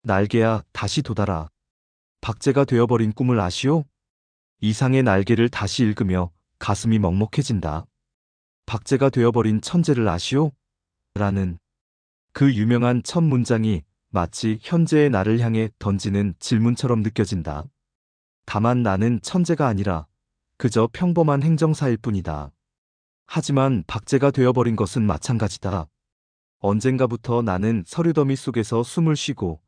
날개야 다시 돋아라. 박제가 되어버린 꿈을 아시오? 이상의 날개를 다시 읽으며 가슴이 먹먹해진다. 박제가 되어버린 천재를 아시오? 라는 그 유명한 첫 문장이 마치 현재의 나를 향해 던지는 질문처럼 느껴진다. 다만 나는 천재가 아니라 그저 평범한 행정사일 뿐이다. 하지만 박제가 되어버린 것은 마찬가지다. 언젠가부터 나는 서류 더미 속에서 숨을 쉬고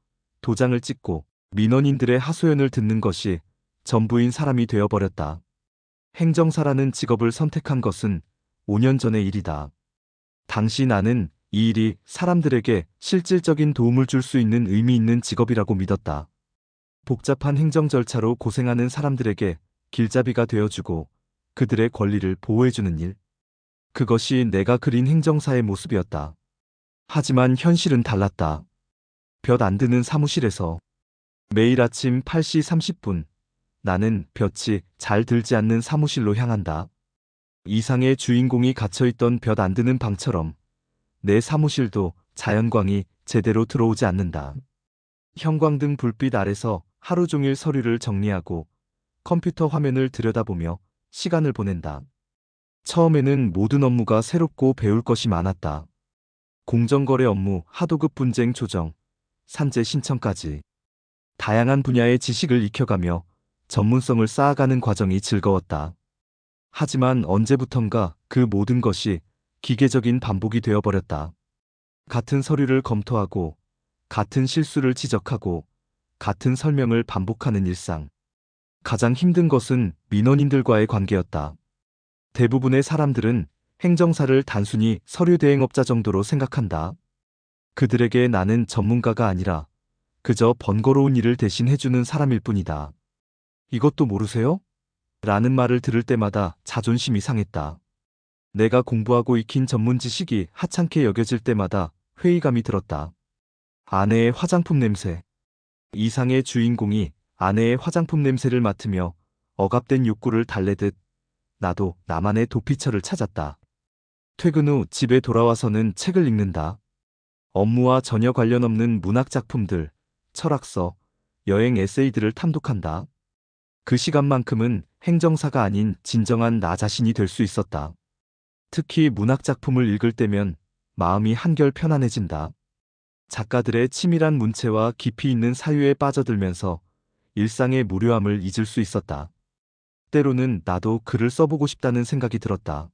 도장을 찍고 민원인들의 하소연을 듣는 것이 전부인 사람이 되어버렸다. 행정사라는 직업을 선택한 것은 5년 전의 일이다. 당시 나는 이 일이 사람들에게 실질적인 도움을 줄 수 있는 의미 있는 직업이라고 믿었다. 복잡한 행정 절차로 고생하는 사람들에게 길잡이가 되어주고 그들의 권리를 보호해주는 일. 그것이 내가 그린 행정사의 모습이었다. 하지만 현실은 달랐다. 볕 안 드는 사무실에서 매일 아침 8시 30분 나는 볕이 잘 들지 않는 사무실로 향한다. 이상의 주인공이 갇혀있던 볕 안 드는 방처럼 내 사무실도 자연광이 제대로 들어오지 않는다. 형광등 불빛 아래서 하루 종일 서류를 정리하고 컴퓨터 화면을 들여다보며 시간을 보낸다. 처음에는 모든 업무가 새롭고 배울 것이 많았다. 공정거래 업무, 하도급 분쟁 조정, 산재 신청까지 다양한 분야의 지식을 익혀가며 전문성을 쌓아가는 과정이 즐거웠다. 하지만 언제부턴가 그 모든 것이 기계적인 반복이 되어버렸다. 같은 서류를 검토하고 같은 실수를 지적하고 같은 설명을 반복하는 일상. 가장 힘든 것은 민원인들과의 관계였다. 대부분의 사람들은 행정사를 단순히 서류 대행업자 정도로 생각한다. 그들에게 나는 전문가가 아니라 그저 번거로운 일을 대신 해주는 사람일 뿐이다. 이것도 모르세요? 라는 말을 들을 때마다 자존심이 상했다. 내가 공부하고 익힌 전문 지식이 하찮게 여겨질 때마다 회의감이 들었다. 아내의 화장품 냄새. 이상의 주인공이 아내의 화장품 냄새를 맡으며 억압된 욕구를 달래듯 나도 나만의 도피처를 찾았다. 퇴근 후 집에 돌아와서는 책을 읽는다. 업무와 전혀 관련 없는 문학작품들, 철학서, 여행 에세이들을 탐독한다. 그 시간만큼은 행정사가 아닌 진정한 나 자신이 될 수 있었다. 특히 문학작품을 읽을 때면 마음이 한결 편안해진다. 작가들의 치밀한 문체와 깊이 있는 사유에 빠져들면서 일상의 무료함을 잊을 수 있었다. 때로는 나도 글을 써보고 싶다는 생각이 들었다.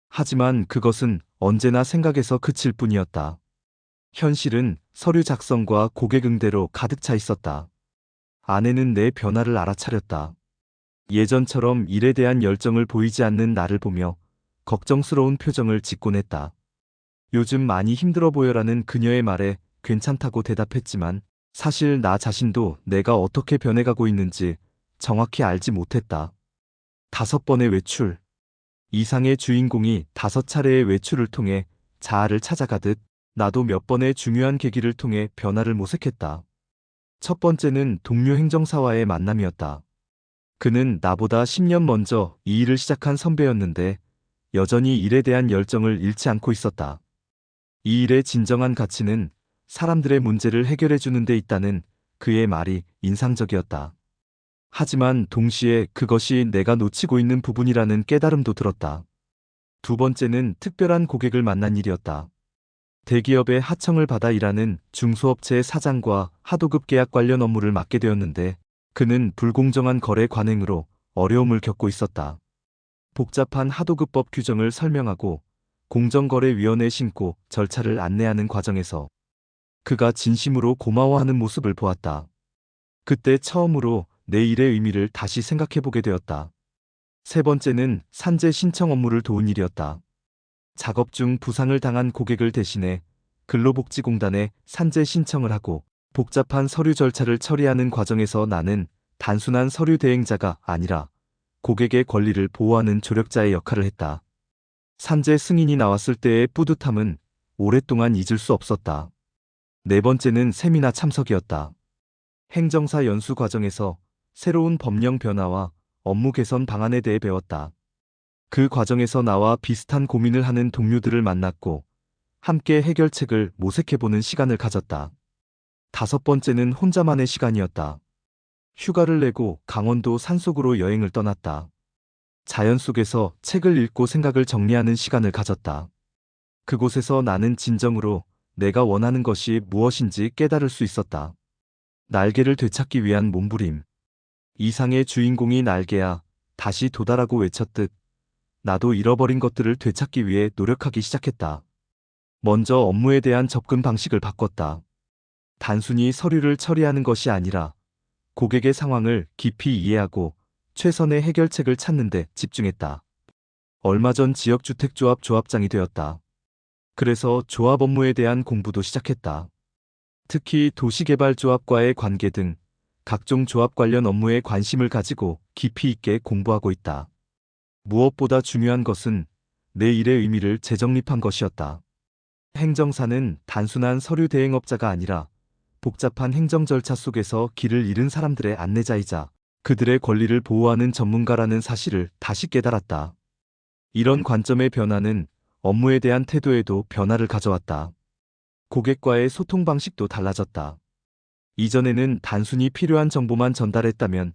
하지만 그것은 언제나 생각에서 그칠 뿐이었다. 현실은 서류 작성과 고객 응대로 가득 차 있었다. 아내는 내 변화를 알아차렸다. 예전처럼 일에 대한 열정을 보이지 않는 나를 보며 걱정스러운 표정을 짓곤 했다. 요즘 많이 힘들어 보여라는 그녀의 말에 괜찮다고 대답했지만 사실 나 자신도 내가 어떻게 변해가고 있는지 정확히 알지 못했다. 5번의 외출. 이상의 주인공이 5차례의 외출을 통해 자아를 찾아가듯 나도 몇 번의 중요한 계기를 통해 변화를 모색했다. 첫 번째는 동료 행정사와의 만남이었다. 그는 나보다 10년 먼저 이 일을 시작한 선배였는데 여전히 일에 대한 열정을 잃지 않고 있었다. 이 일의 진정한 가치는 사람들의 문제를 해결해 주는 데 있다는 그의 말이 인상적이었다. 하지만 동시에 그것이 내가 놓치고 있는 부분이라는 깨달음도 들었다. 두 번째는 특별한 고객을 만난 일이었다. 대기업의 하청을 받아 일하는 중소업체의 사장과 하도급 계약 관련 업무를 맡게 되었는데 그는 불공정한 거래 관행으로 어려움을 겪고 있었다. 복잡한 하도급법 규정을 설명하고 공정거래위원회에 신고 절차를 안내하는 과정에서 그가 진심으로 고마워하는 모습을 보았다. 그때 처음으로 내 일의 의미를 다시 생각해보게 되었다. 세 번째는 산재 신청 업무를 도운 일이었다. 작업 중 부상을 당한 고객을 대신해 근로복지공단에 산재 신청을 하고 복잡한 서류 절차를 처리하는 과정에서 나는 단순한 서류 대행자가 아니라 고객의 권리를 보호하는 조력자의 역할을 했다. 산재 승인이 나왔을 때의 뿌듯함은 오랫동안 잊을 수 없었다. 네 번째는 세미나 참석이었다. 행정사 연수 과정에서 새로운 법령 변화와 업무 개선 방안에 대해 배웠다. 그 과정에서 나와 비슷한 고민을 하는 동료들을 만났고 함께 해결책을 모색해보는 시간을 가졌다. 5번째는 혼자만의 시간이었다. 휴가를 내고 강원도 산속으로 여행을 떠났다. 자연 속에서 책을 읽고 생각을 정리하는 시간을 가졌다. 그곳에서 나는 진정으로 내가 원하는 것이 무엇인지 깨달을 수 있었다. 날개를 되찾기 위한 몸부림. 이상의 주인공이 날개야 다시 도달하고 외쳤듯 나도 잃어버린 것들을 되찾기 위해 노력하기 시작했다. 먼저 업무에 대한 접근 방식을 바꿨다. 단순히 서류를 처리하는 것이 아니라 고객의 상황을 깊이 이해하고 최선의 해결책을 찾는 데 집중했다. 얼마 전 지역주택조합 조합장이 되었다. 그래서 조합 업무에 대한 공부도 시작했다. 특히 도시개발조합과의 관계 등 각종 조합 관련 업무에 관심을 가지고 깊이 있게 공부하고 있다. 무엇보다 중요한 것은 내 일의 의미를 재정립한 것이었다. 행정사는 단순한 서류 대행업자가 아니라 복잡한 행정 절차 속에서 길을 잃은 사람들의 안내자이자 그들의 권리를 보호하는 전문가라는 사실을 다시 깨달았다. 이런 관점의 변화는 업무에 대한 태도에도 변화를 가져왔다. 고객과의 소통 방식도 달라졌다. 이전에는 단순히 필요한 정보만 전달했다면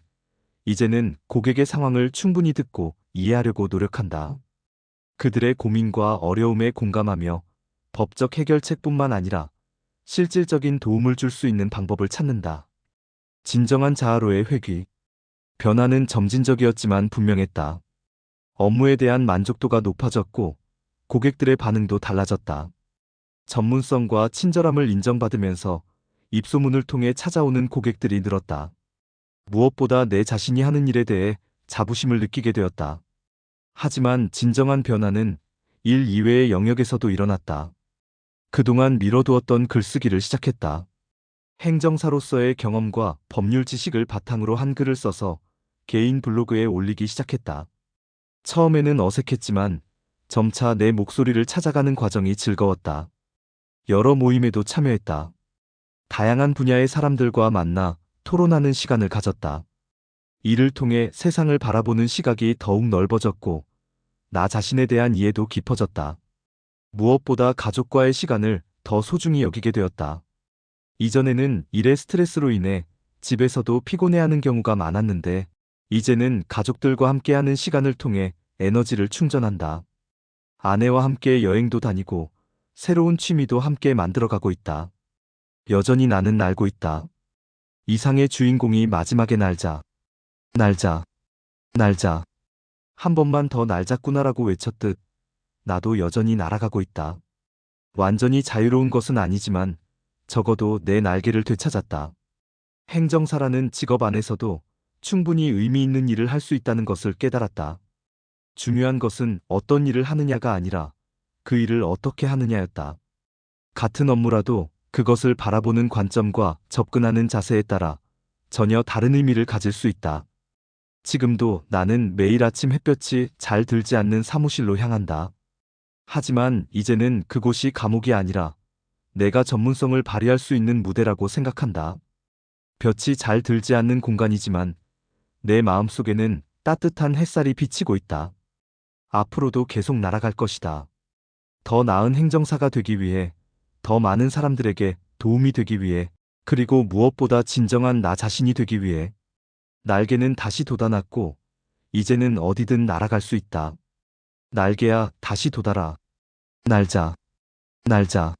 이제는 고객의 상황을 충분히 듣고 이해하려고 노력한다. 그들의 고민과 어려움에 공감하며 법적 해결책뿐만 아니라 실질적인 도움을 줄 수 있는 방법을 찾는다. 진정한 자아로의 회귀. 변화는 점진적이었지만 분명했다. 업무에 대한 만족도가 높아졌고 고객들의 반응도 달라졌다. 전문성과 친절함을 인정받으면서 입소문을 통해 찾아오는 고객들이 늘었다. 무엇보다 내 자신이 하는 일에 대해 자부심을 느끼게 되었다. 하지만 진정한 변화는 일 이외의 영역에서도 일어났다. 그동안 미뤄두었던 글쓰기를 시작했다. 행정사로서의 경험과 법률 지식을 바탕으로 한글을 써서 개인 블로그에 올리기 시작했다. 처음에는 어색했지만 점차 내 목소리를 찾아가는 과정이 즐거웠다. 여러 모임에도 참여했다. 다양한 분야의 사람들과 만나 토론하는 시간을 가졌다. 이를 통해 세상을 바라보는 시각이 더욱 넓어졌고 나 자신에 대한 이해도 깊어졌다. 무엇보다 가족과의 시간을 더 소중히 여기게 되었다. 이전에는 일의 스트레스로 인해 집에서도 피곤해하는 경우가 많았는데 이제는 가족들과 함께하는 시간을 통해 에너지를 충전한다. 아내와 함께 여행도 다니고 새로운 취미도 함께 만들어가고 있다. 여전히 나는 날고 있다. 이상의 주인공이 마지막에 날자, 날자, 날자. 한 번만 더 날자꾸나라고 외쳤듯 나도 여전히 날아가고 있다. 완전히 자유로운 것은 아니지만 적어도 내 날개를 되찾았다. 행정사라는 직업 안에서도 충분히 의미 있는 일을 할 수 있다는 것을 깨달았다. 중요한 것은 어떤 일을 하느냐가 아니라 그 일을 어떻게 하느냐였다. 같은 업무라도 그것을 바라보는 관점과 접근하는 자세에 따라 전혀 다른 의미를 가질 수 있다. 지금도 나는 매일 아침 햇볕이 잘 들지 않는 사무실로 향한다. 하지만 이제는 그곳이 감옥이 아니라 내가 전문성을 발휘할 수 있는 무대라고 생각한다. 볕이 잘 들지 않는 공간이지만 내 마음속에는 따뜻한 햇살이 비치고 있다. 앞으로도 계속 날아갈 것이다. 더 나은 행정사가 되기 위해, 더 많은 사람들에게 도움이 되기 위해, 그리고 무엇보다 진정한 나 자신이 되기 위해. 날개는 다시 돋아났고 이제는 어디든 날아갈 수 있다. 날개야 다시 돋아라. 날자, 날자,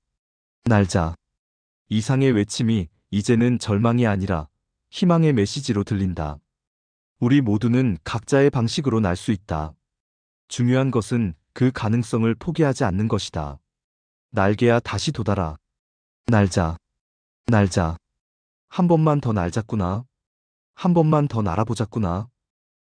날자. 이상의 외침이 이제는 절망이 아니라 희망의 메시지로 들린다. 우리 모두는 각자의 방식으로 날 수 있다. 중요한 것은 그 가능성을 포기하지 않는 것이다. 날개야 다시 돋아라. 날자, 날자. 한 번만 더 날자꾸나. 한 번만 더 날아보자꾸나.